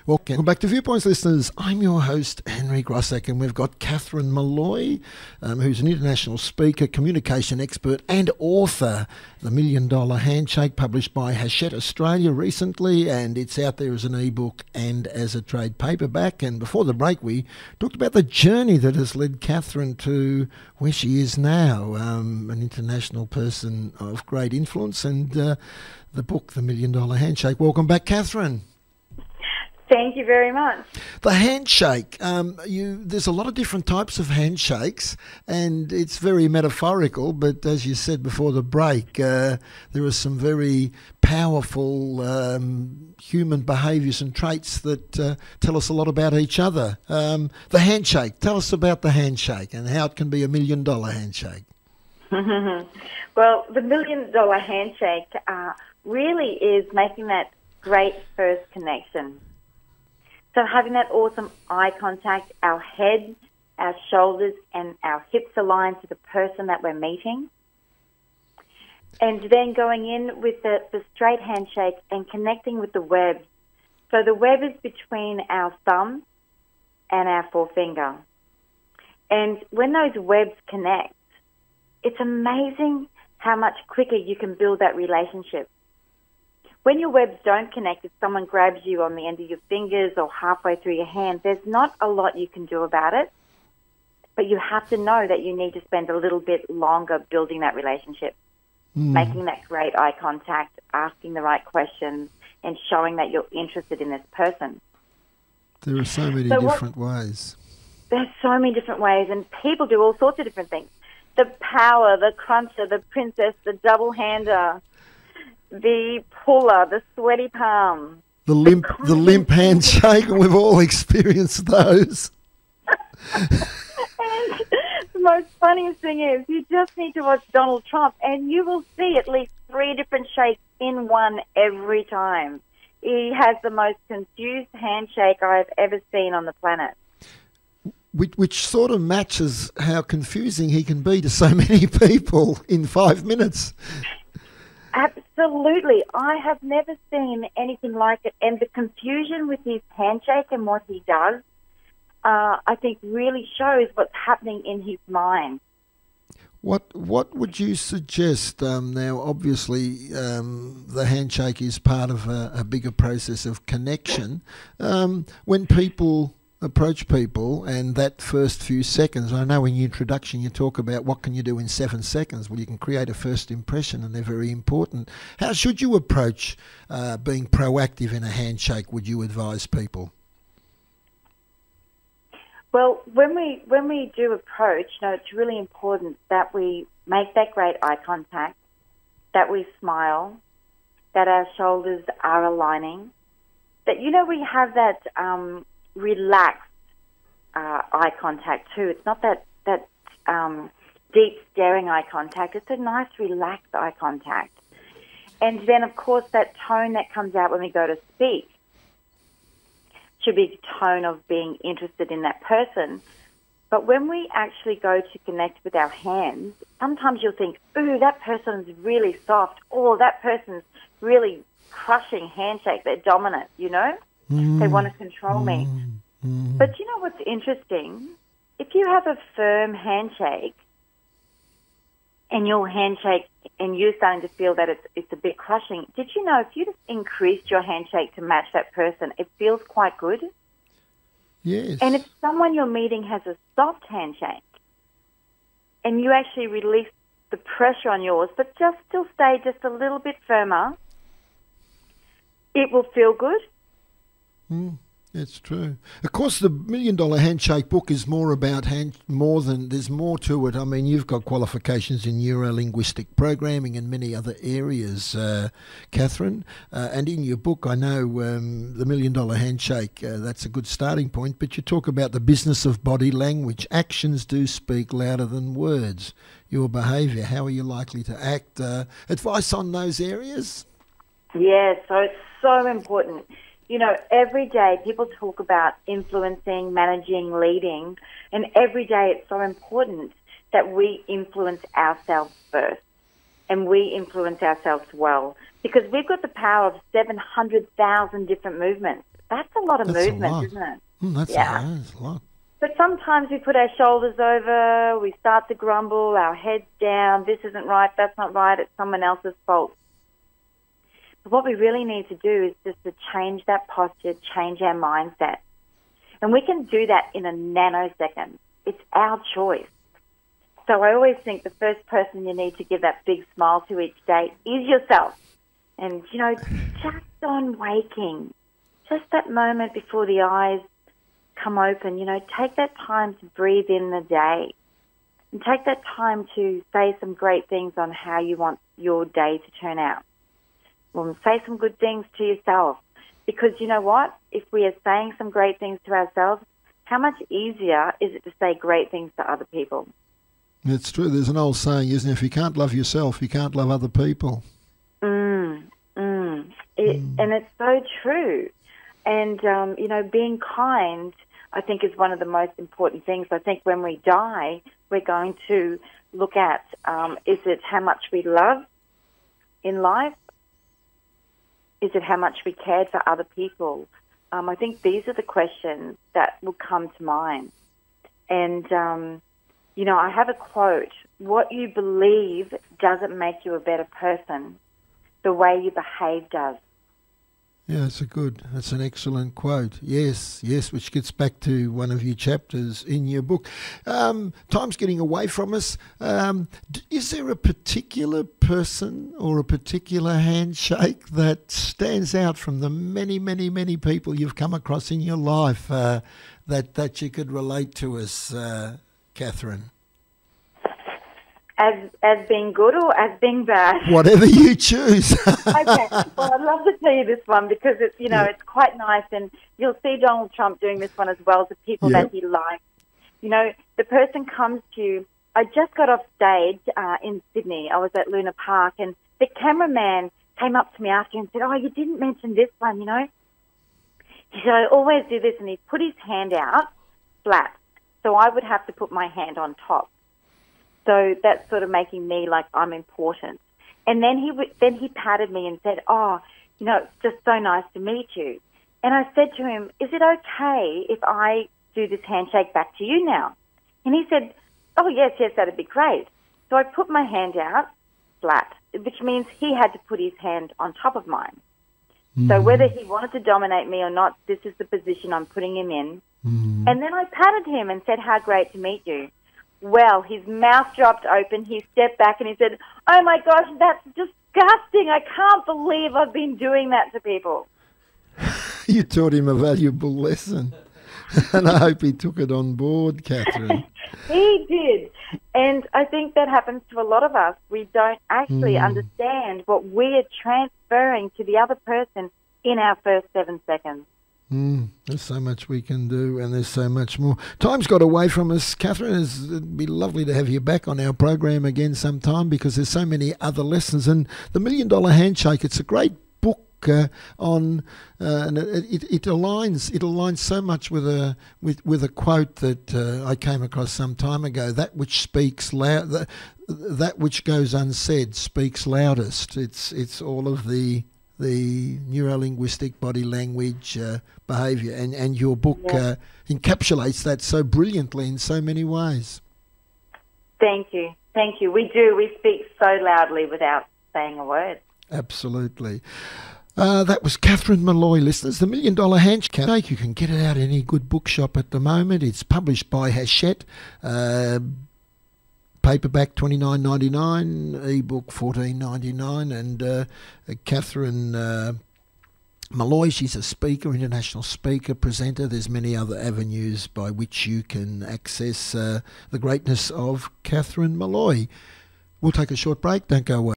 Welcome back to Viewpoints, listeners. I'm your host, Henry Grossek, and we've got Catherine Molloy, who's an international speaker, communication expert, and author. The $1 Million Handshake, published by Hachette Australia recently, and it's out there as an ebook and as a trade paperback. And before the break, we talked about the journey that has led Catherine to where she is now, an international person of great influence, and the book, The $1 Million Handshake. Welcome back, Catherine. Thank you very much. The handshake, there's a lot of different types of handshakes, and it's very metaphorical, but as you said before the break, there are some very powerful human behaviours and traits that tell us a lot about each other. The handshake, tell us about the handshake and how it can be $1 million handshake. Well, the $1 million handshake really is making that great first connection. So having that awesome eye contact, our head, our shoulders and our hips aligned to the person that we're meeting. And then going in with the straight handshake and connecting with the web. So the web is between our thumb and our forefinger. And when those webs connect, it's amazing how much quicker you can build that relationship. When your webs don't connect, if someone grabs you on the end of your fingers or halfway through your hand, there's not a lot you can do about it. But you have to know that you need to spend a little bit longer building that relationship, making that great eye contact, asking the right questions, and showing that you're interested in this person. There are so many different ways. There's so many different ways, and people do all sorts of different things. The power, the cruncher, the princess, the double-hander, the puller, the sweaty palm. The limp handshake, and we've all experienced those. And the most funniest thing is you just need to watch Donald Trump and you will see at least 3 different shakes in one every time. He has the most confused handshake I've ever seen on the planet. Which sort of matches how confusing he can be to so many people in 5 minutes. Absolutely. I have never seen anything like it. And the confusion with his handshake and what he does, I think really shows what's happening in his mind. What would you suggest? Now, obviously, the handshake is part of a bigger process of connection. When people approach people and that first few seconds, I know in your introduction you talk about what can you do in 7 seconds. Well, you can create a first impression and they're very important. How should you approach being proactive in a handshake, would you advise people? Well, when we do approach, it's really important that we make that great eye contact, that we smile, that our shoulders are aligning, that, we have that relaxed eye contact too. It's not that deep staring eye contact. It's a nice relaxed eye contact. And then, of course, that tone that comes out when we go to speak should be the tone of being interested in that person. But when we actually go to connect with our hands, sometimes you'll think, ooh, that person's really soft, or that person's really crushing handshake. They're dominant, They want to control me. But you know what's interesting? If you have a firm handshake and your handshake and you're starting to feel that it's a bit crushing, did you know if you just increased your handshake to match that person, it feels quite good? Yes. And if someone you're meeting has a soft handshake and you actually release the pressure on yours but just still stay just a little bit firmer, it will feel good. It's true. Of course, the $1 Million Handshake book is more about there's more to it. I mean, you've got qualifications in neuro-linguistic programming and many other areas, Catherine. And in your book, I know the $1 Million Handshake, that's a good starting point, but you talk about the business of body language. Actions do speak louder than words. Your behaviour, how are you likely to act? Advice on those areas? Yeah, so it's so important. Every day people talk about influencing, managing, leading, and every day it's so important that we influence ourselves first and we influence ourselves well, because we've got the power of 700,000 different movements. That's a lot of That's a movement, lot. isn't it? That's a lot. But sometimes we put our shoulders over, we start to grumble, our heads down, this isn't right, that's not right, it's someone else's fault. But what we really need to do is just to change that posture, change our mindset. And we can do that in a nanosecond. It's our choice. So I always think the first person you need to give that big smile to each day is yourself. And, you know, just on waking, just that moment before the eyes come open, you know, take that time to breathe in the day and take that time to say some great things on how you want your day to turn out. Well, say some good things to yourself, because you know what? If we are saying some great things to ourselves, how much easier is it to say great things to other people? It's true. There's an old saying, isn't it? If you can't love yourself, you can't love other people. And it's so true. And, you know, being kind, I think, is one of the most important things. I think when we die, we're going to look at, is it how much we love in life? Is it how much we cared for other people? I think these are the questions that will come to mind. And, you know, I have a quote: what you believe doesn't make you a better person. The way you behave does. Yeah, that's an excellent quote. Yes, which gets back to one of your chapters in your book. Time's getting away from us. Is there a particular person or a particular handshake that stands out from the many, many, many people you've come across in your life that you could relate to us, Catherine? As being good or as being bad? Whatever you choose. Okay. Well, I'd love to tell you this one because it's, you know, it's quite nice, and you'll see Donald Trump doing this one as well to people that he likes. You know, the person comes to you. I just got off stage in Sydney. I was at Luna Park, and the cameraman came up to me after and said, "Oh, you didn't mention this one, you know." He said, "I always do this," and he put his hand out flat, so I would have to put my hand on top. So that's sort of making me like I'm important. And then he patted me and said, "Oh, you know, it's just so nice to meet you." And I said to him, "Is it okay if I do this handshake back to you now?" And he said, "Oh, yes, that'd be great." So I put my hand out flat, which means he had to put his hand on top of mine. So whether he wanted to dominate me or not, this is the position I'm putting him in. And then I patted him and said, "How great to meet you." Well, his mouth dropped open, he stepped back and he said, "Oh my gosh, that's disgusting. I can't believe I've been doing that to people." You taught him a valuable lesson. And I hope he took it on board, Catherine. He did. And I think that happens to a lot of us. We don't actually understand what we are transferring to the other person in our first 7 seconds. There's so much we can do, and there's so much more. Time's got away from us, Catherine. It'd be lovely to have you back on our program again sometime, because there's so many other lessons. And the $1 Million Handshake, it's a great book on, and it aligns so much with a quote that I came across some time ago. That which speaks loud, that which goes unsaid speaks loudest. It's all of the neuro-linguistic body language behaviour, and your book encapsulates that so brilliantly in so many ways. Thank you. We do. We speak so loudly without saying a word. Absolutely. That was Catherine Molloy, listeners. The $1 Million Handshake. You can get it out at any good bookshop at the moment. It's published by Hachette. Paperback $29.99, ebook $14.99, and Catherine Molloy, she's a speaker, international speaker, presenter. There's many other avenues by which you can access the greatness of Catherine Molloy. We'll take a short break. Don't go away.